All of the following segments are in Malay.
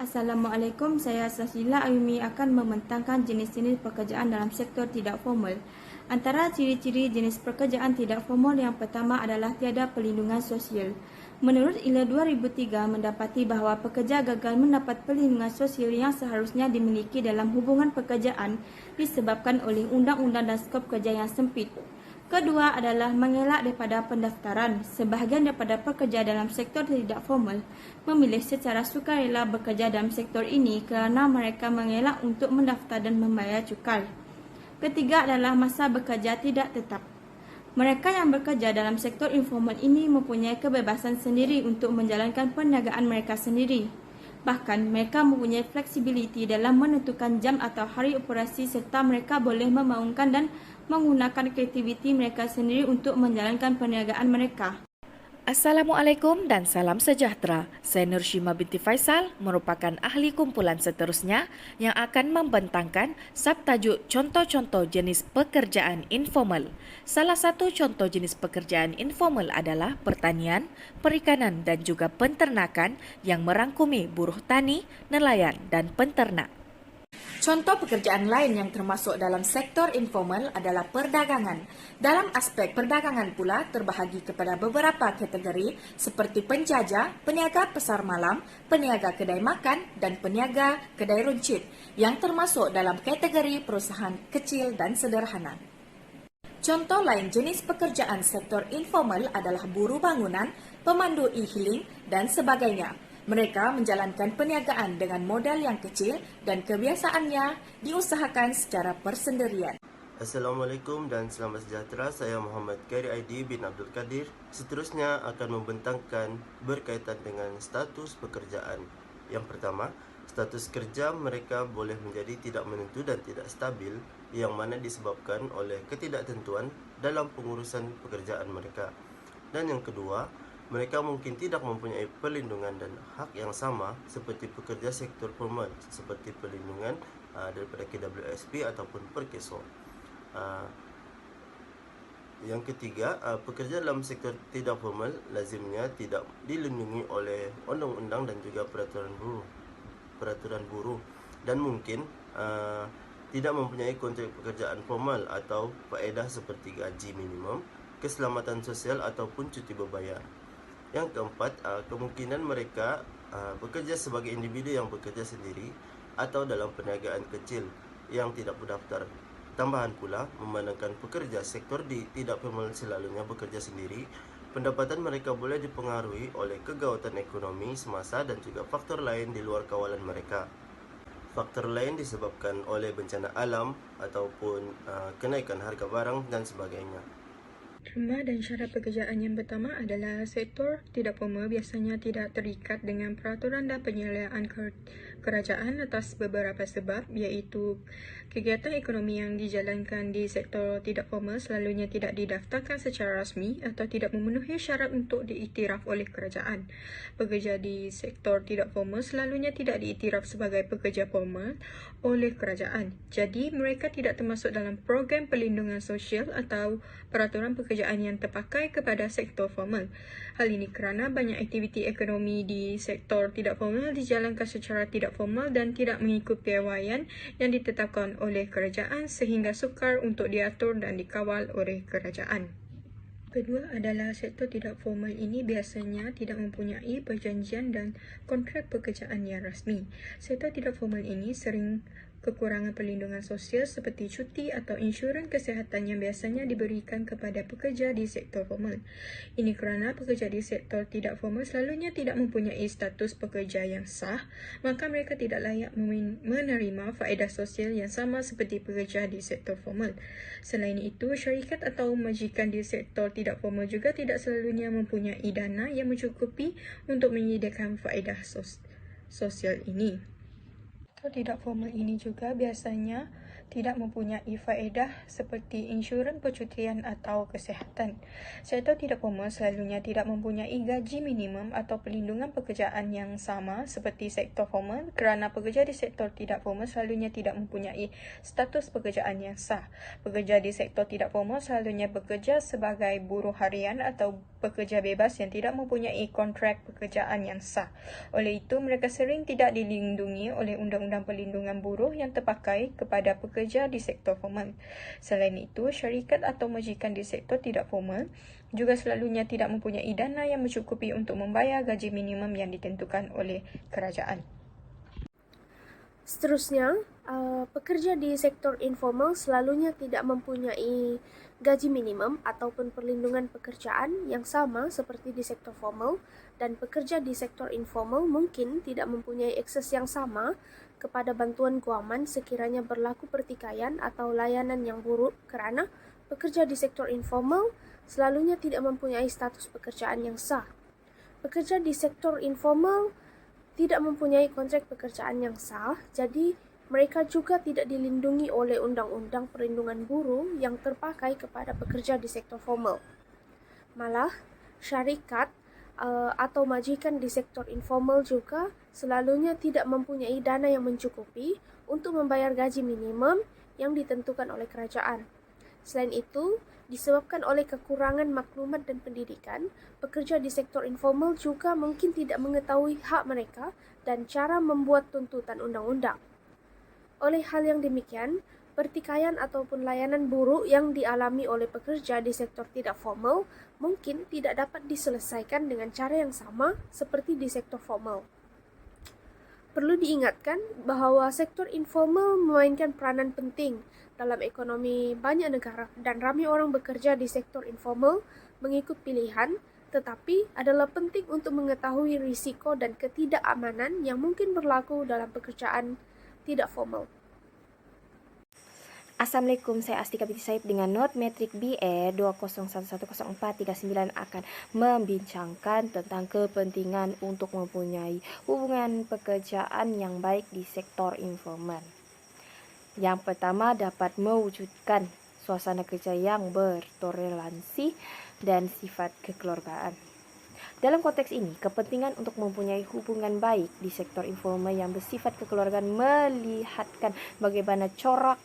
Assalamualaikum, saya Sashila Ayumi akan membentangkan jenis-jenis pekerjaan dalam sektor tidak formal. Antara ciri-ciri jenis pekerjaan tidak formal yang pertama adalah tiada perlindungan sosial. Menurut ILA 2003 mendapati bahawa pekerja gagal mendapat perlindungan sosial yang seharusnya dimiliki dalam hubungan pekerjaan disebabkan oleh undang-undang dan skop kerja yang sempit. Kedua adalah mengelak daripada pendaftaran. Sebahagian daripada pekerja dalam sektor tidak formal memilih secara sukarela bekerja dalam sektor ini kerana mereka mengelak untuk mendaftar dan membayar cukai. Ketiga adalah masa bekerja tidak tetap. Mereka yang bekerja dalam sektor informal ini mempunyai kebebasan sendiri untuk menjalankan perniagaan mereka sendiri. Bahkan, mereka mempunyai fleksibiliti dalam menentukan jam atau hari operasi serta mereka boleh memaungkan dan menggunakan kreativiti mereka sendiri untuk menjalankan perniagaan mereka. Assalamualaikum dan salam sejahtera. Saya Nurshima binti Faisal merupakan ahli kumpulan seterusnya yang akan membentangkan subtajuk contoh-contoh jenis pekerjaan informal. Salah satu contoh jenis pekerjaan informal adalah pertanian, perikanan dan juga penternakan yang merangkumi buruh tani, nelayan dan penternak. Contoh pekerjaan lain yang termasuk dalam sektor informal adalah perdagangan. Dalam aspek perdagangan pula terbahagi kepada beberapa kategori seperti penjajah, peniaga pasar malam, peniaga kedai makan dan peniaga kedai runcit yang termasuk dalam kategori perusahaan kecil dan sederhana. Contoh lain jenis pekerjaan sektor informal adalah buruh bangunan, pemandu e-hailing dan sebagainya. Mereka menjalankan perniagaan dengan modal yang kecil dan kebiasaannya diusahakan secara persendirian. Assalamualaikum dan selamat sejahtera. Saya Muhammad Khairi Aidi bin Abdul Qadir. Seterusnya akan membentangkan berkaitan dengan status pekerjaan. Yang pertama, status kerja mereka boleh menjadi tidak menentu dan tidak stabil yang mana disebabkan oleh ketidaktentuan dalam pengurusan pekerjaan mereka. Dan yang kedua, mereka mungkin tidak mempunyai perlindungan dan hak yang sama seperti pekerja sektor formal seperti perlindungan daripada KWSP ataupun Perkeso. Yang ketiga, pekerja dalam sektor tidak formal lazimnya tidak dilindungi oleh undang-undang dan juga peraturan buruh dan mungkin tidak mempunyai kontrak pekerjaan formal atau faedah seperti gaji minimum, keselamatan sosial ataupun cuti berbayar. Yang keempat, kemungkinan mereka bekerja sebagai individu yang bekerja sendiri atau dalam perniagaan kecil yang tidak berdaftar. Tambahan pula, memandangkan pekerja sektor tidak formal selalunya bekerja sendiri, pendapatan mereka boleh dipengaruhi oleh kegawatan ekonomi semasa dan juga faktor lain di luar kawalan mereka. Faktor lain disebabkan oleh bencana alam ataupun kenaikan harga barang dan sebagainya. Terma dan syarat pekerjaan yang pertama adalah sektor tidak formal biasanya tidak terikat dengan peraturan dan penyeliaan kerajaan atas beberapa sebab iaitu kegiatan ekonomi yang dijalankan di sektor tidak formal selalunya tidak didaftarkan secara rasmi atau tidak memenuhi syarat untuk diiktiraf oleh kerajaan. Pekerja di sektor tidak formal selalunya tidak diiktiraf sebagai pekerja formal oleh kerajaan. Jadi mereka tidak termasuk dalam program perlindungan sosial atau peraturan pekerjaan yang terpakai kepada sektor formal. Hal ini kerana banyak aktiviti ekonomi di sektor tidak formal dijalankan secara tidak formal dan tidak mengikut piawaian yang ditetapkan oleh kerajaan sehingga sukar untuk diatur dan dikawal oleh kerajaan. Kedua adalah sektor tidak formal ini biasanya tidak mempunyai perjanjian dan kontrak pekerjaan yang rasmi. Sektor tidak formal ini sering kekurangan perlindungan sosial seperti cuti atau insurans kesihatan yang biasanya diberikan kepada pekerja di sektor formal. Ini kerana pekerja di sektor tidak formal selalunya tidak mempunyai status pekerja yang sah, maka mereka tidak layak menerima faedah sosial yang sama seperti pekerja di sektor formal. Selain itu, syarikat atau majikan di sektor tidak formal juga tidak selalunya mempunyai dana yang mencukupi untuk menyediakan faedah sosial ini. Sektor tidak formal ini juga biasanya tidak mempunyai faedah seperti insurans percutian atau kesihatan. Sektor tidak formal selalunya tidak mempunyai gaji minimum atau perlindungan pekerjaan yang sama seperti sektor formal kerana pekerja di sektor tidak formal selalunya tidak mempunyai status pekerjaan yang sah. Pekerja di sektor tidak formal selalunya bekerja sebagai buruh harian atau pekerja bebas yang tidak mempunyai kontrak pekerjaan yang sah. Oleh itu, mereka sering tidak dilindungi oleh Undang-Undang Perlindungan Buruh yang terpakai kepada pekerja di sektor formal. Selain itu, syarikat atau majikan di sektor tidak formal juga selalunya tidak mempunyai dana yang mencukupi untuk membayar gaji minimum yang ditentukan oleh kerajaan. Seterusnya, pekerja di sektor informal selalunya tidak mempunyai gaji minimum ataupun perlindungan pekerjaan yang sama seperti di sektor formal, dan pekerja di sektor informal mungkin tidak mempunyai akses yang sama kepada bantuan kewangan sekiranya berlaku pertikaian atau layanan yang buruk kerana pekerja di sektor informal selalunya tidak mempunyai status pekerjaan yang sah. Pekerja di sektor informal tidak mempunyai kontrak pekerjaan yang sah, jadi mereka juga tidak dilindungi oleh Undang-Undang Perlindungan Buruh yang terpakai kepada pekerja di sektor formal. Malah, syarikat atau majikan di sektor informal juga selalunya tidak mempunyai dana yang mencukupi untuk membayar gaji minimum yang ditentukan oleh kerajaan. Selain itu, disebabkan oleh kekurangan maklumat dan pendidikan, pekerja di sektor informal juga mungkin tidak mengetahui hak mereka dan cara membuat tuntutan undang-undang. Oleh hal yang demikian, pertikaian ataupun layanan buruk yang dialami oleh pekerja di sektor tidak formal mungkin tidak dapat diselesaikan dengan cara yang sama seperti di sektor formal. Perlu diingatkan bahawa sektor informal memainkan peranan penting dalam ekonomi banyak negara dan ramai orang bekerja di sektor informal mengikut pilihan, tetapi adalah penting untuk mengetahui risiko dan ketidakamanan yang mungkin berlaku dalam pekerjaan tidak formal. Assalamualaikum, saya Astika binti Saib dengan not metrik BE 20110439 akan membincangkan tentang kepentingan untuk mempunyai hubungan pekerjaan yang baik di sektor informal. Yang pertama, dapat mewujudkan suasana kerja yang bertoleransi dan sifat kekeluargaan. Dalam konteks ini, kepentingan untuk mempunyai hubungan baik di sektor informal yang bersifat kekeluargaan melihatkan bagaimana corak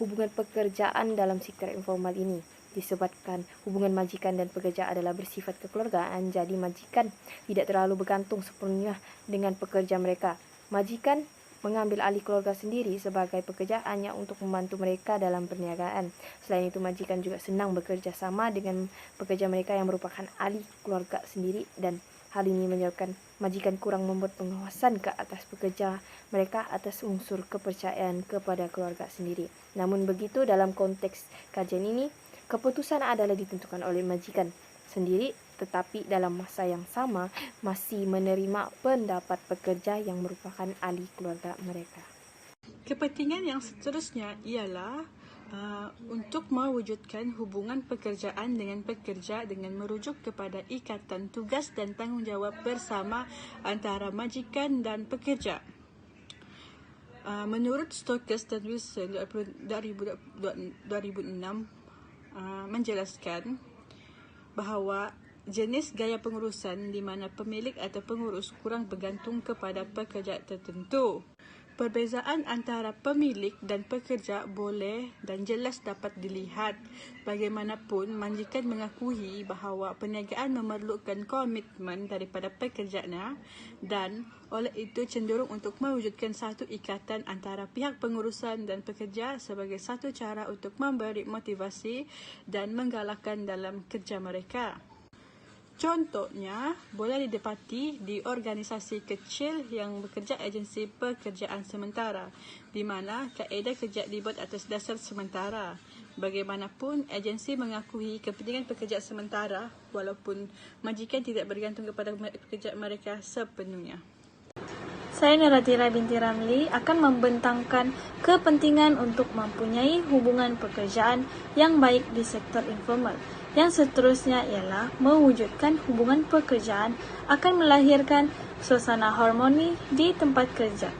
hubungan pekerjaan dalam sektor informal ini. Disebabkan hubungan majikan dan pekerja adalah bersifat kekeluargaan, jadi majikan tidak terlalu bergantung sepenuhnya dengan pekerja mereka. Majikan mengambil alih keluarga sendiri sebagai pekerjaannya untuk membantu mereka dalam perniagaan. Selain itu, majikan juga senang bekerja sama dengan pekerja mereka yang merupakan ahli keluarga sendiri, dan hal ini menyebabkan majikan kurang membuat pengawasan ke atas pekerja mereka atas unsur kepercayaan kepada keluarga sendiri. Namun begitu, dalam konteks kajian ini, keputusan adalah ditentukan oleh majikan sendiri, tetapi dalam masa yang sama masih menerima pendapat pekerja yang merupakan ahli keluarga mereka. Kepentingan yang seterusnya ialah untuk mewujudkan hubungan pekerjaan dengan pekerja dengan merujuk kepada ikatan tugas dan tanggungjawab bersama antara majikan dan pekerja. Menurut Stokes dan Wilson 2006 menjelaskan bahawa jenis gaya pengurusan di mana pemilik atau pengurus kurang bergantung kepada pekerja tertentu. Perbezaan antara pemilik dan pekerja boleh dan jelas dapat dilihat. Bagaimanapun, majikan mengakui bahawa perniagaan memerlukan komitmen daripada pekerjanya dan oleh itu cenderung untuk mewujudkan satu ikatan antara pihak pengurusan dan pekerja sebagai satu cara untuk memberi motivasi dan menggalakkan dalam kerja mereka. Contohnya, boleh didapati di organisasi kecil yang bekerja agensi pekerjaan sementara, di mana kaedah kerja dibuat atas dasar sementara. Bagaimanapun, agensi mengakui kepentingan pekerja sementara walaupun majikan tidak bergantung kepada pekerja mereka sepenuhnya. Saya Nuratira binti Ramli akan membentangkan kepentingan untuk mempunyai hubungan pekerjaan yang baik di sektor informal. Yang seterusnya ialah mewujudkan hubungan pekerjaan akan melahirkan suasana harmoni di tempat kerja.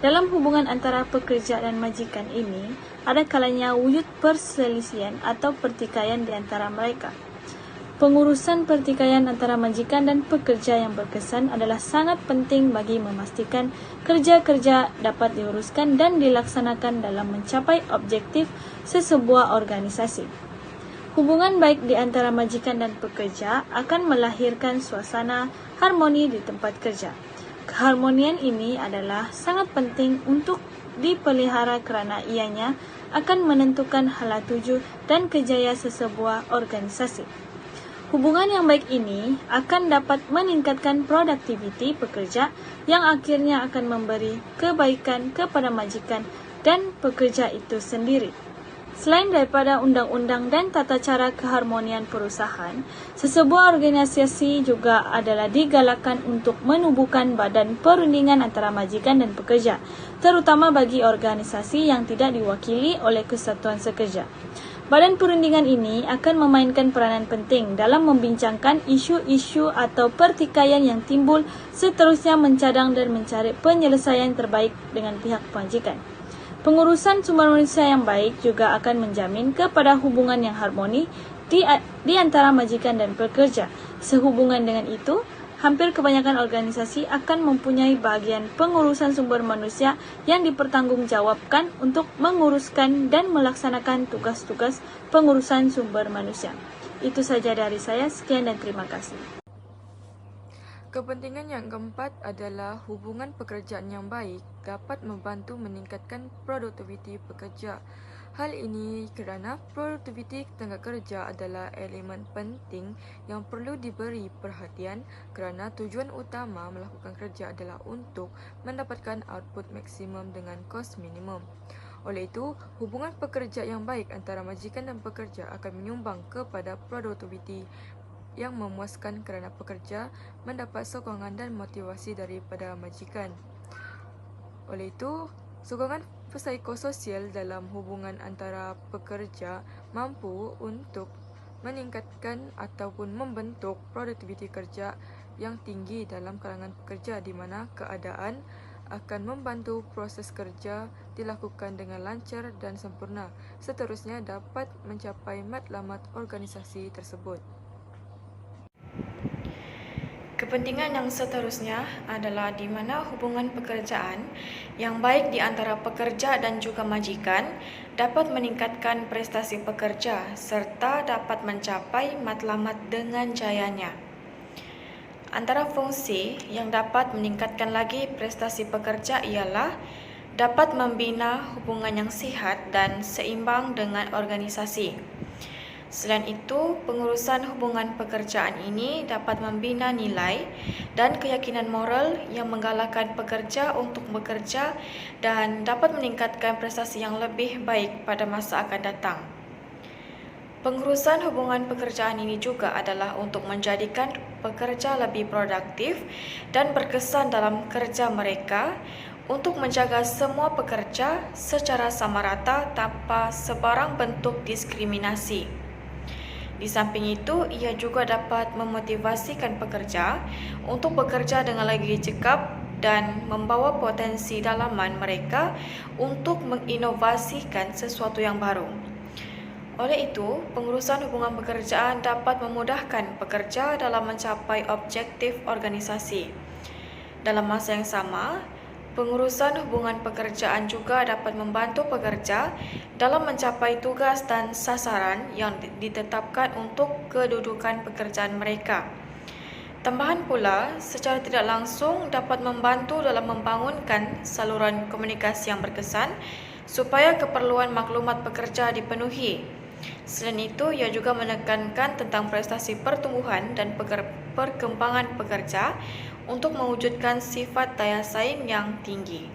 Dalam hubungan antara pekerja dan majikan ini, ada kalanya wujud perselisihan atau pertikaian di antara mereka. Pengurusan pertikaian antara majikan dan pekerja yang berkesan adalah sangat penting bagi memastikan kerja-kerja dapat diuruskan dan dilaksanakan dalam mencapai objektif sesebuah organisasi. Hubungan baik di antara majikan dan pekerja akan melahirkan suasana harmoni di tempat kerja. Keharmonian ini adalah sangat penting untuk dipelihara kerana ianya akan menentukan hala tuju dan kejayaan sesebuah organisasi. Hubungan yang baik ini akan dapat meningkatkan produktiviti pekerja yang akhirnya akan memberi kebaikan kepada majikan dan pekerja itu sendiri. Selain daripada undang-undang dan tata cara keharmonian perusahaan, sesebuah organisasi juga adalah digalakkan untuk menubuhkan badan perundingan antara majikan dan pekerja, terutama bagi organisasi yang tidak diwakili oleh kesatuan sekerja. Badan perundingan ini akan memainkan peranan penting dalam membincangkan isu-isu atau pertikaian yang timbul, seterusnya mencadang dan mencari penyelesaian terbaik dengan pihak majikan. Pengurusan sumber manusia yang baik juga akan menjamin kepada hubungan yang harmoni di antara majikan dan pekerja. Sehubungan dengan itu, hampir kebanyakan organisasi akan mempunyai bahagian pengurusan sumber manusia yang dipertanggungjawabkan untuk menguruskan dan melaksanakan tugas-tugas pengurusan sumber manusia. Itu saja dari saya, sekian dan terima kasih. Kepentingan yang keempat adalah hubungan pekerjaan yang baik dapat membantu meningkatkan produktiviti pekerja. Hal ini kerana produktiviti tenaga kerja adalah elemen penting yang perlu diberi perhatian kerana tujuan utama melakukan kerja adalah untuk mendapatkan output maksimum dengan kos minimum. Oleh itu, hubungan pekerja yang baik antara majikan dan pekerja akan menyumbang kepada produktiviti yang memuaskan kerana pekerja mendapat sokongan dan motivasi daripada majikan. Oleh itu, sokongan psikososial dalam hubungan antara pekerja mampu untuk meningkatkan ataupun membentuk produktiviti kerja yang tinggi dalam kalangan pekerja di mana keadaan akan membantu proses kerja dilakukan dengan lancar dan sempurna. Seterusnya dapat mencapai matlamat organisasi tersebut. Kepentingan yang seterusnya adalah di mana hubungan pekerjaan yang baik di antara pekerja dan juga majikan dapat meningkatkan prestasi pekerja serta dapat mencapai matlamat dengan jayanya. Antara fungsi yang dapat meningkatkan lagi prestasi pekerja ialah dapat membina hubungan yang sihat dan seimbang dengan organisasi. Selain itu, pengurusan hubungan pekerjaan ini dapat membina nilai dan keyakinan moral yang menggalakkan pekerja untuk bekerja dan dapat meningkatkan prestasi yang lebih baik pada masa akan datang. Pengurusan hubungan pekerjaan ini juga adalah untuk menjadikan pekerja lebih produktif dan berkesan dalam kerja mereka untuk menjaga semua pekerja secara sama rata tanpa sebarang bentuk diskriminasi. Di samping itu, ia juga dapat memotivasikan pekerja untuk bekerja dengan lagi cekap dan membawa potensi dalaman mereka untuk menginovasikan sesuatu yang baru. Oleh itu, pengurusan hubungan pekerjaan dapat memudahkan pekerja dalam mencapai objektif organisasi. Dalam masa yang sama, pengurusan hubungan pekerjaan juga dapat membantu pekerja dalam mencapai tugas dan sasaran yang ditetapkan untuk kedudukan pekerjaan mereka. Tambahan pula, secara tidak langsung dapat membantu dalam membangunkan saluran komunikasi yang berkesan supaya keperluan maklumat pekerja dipenuhi. Selain itu, ia juga menekankan tentang prestasi pertumbuhan dan perkembangan pekerja untuk mewujudkan sifat daya saing yang tinggi.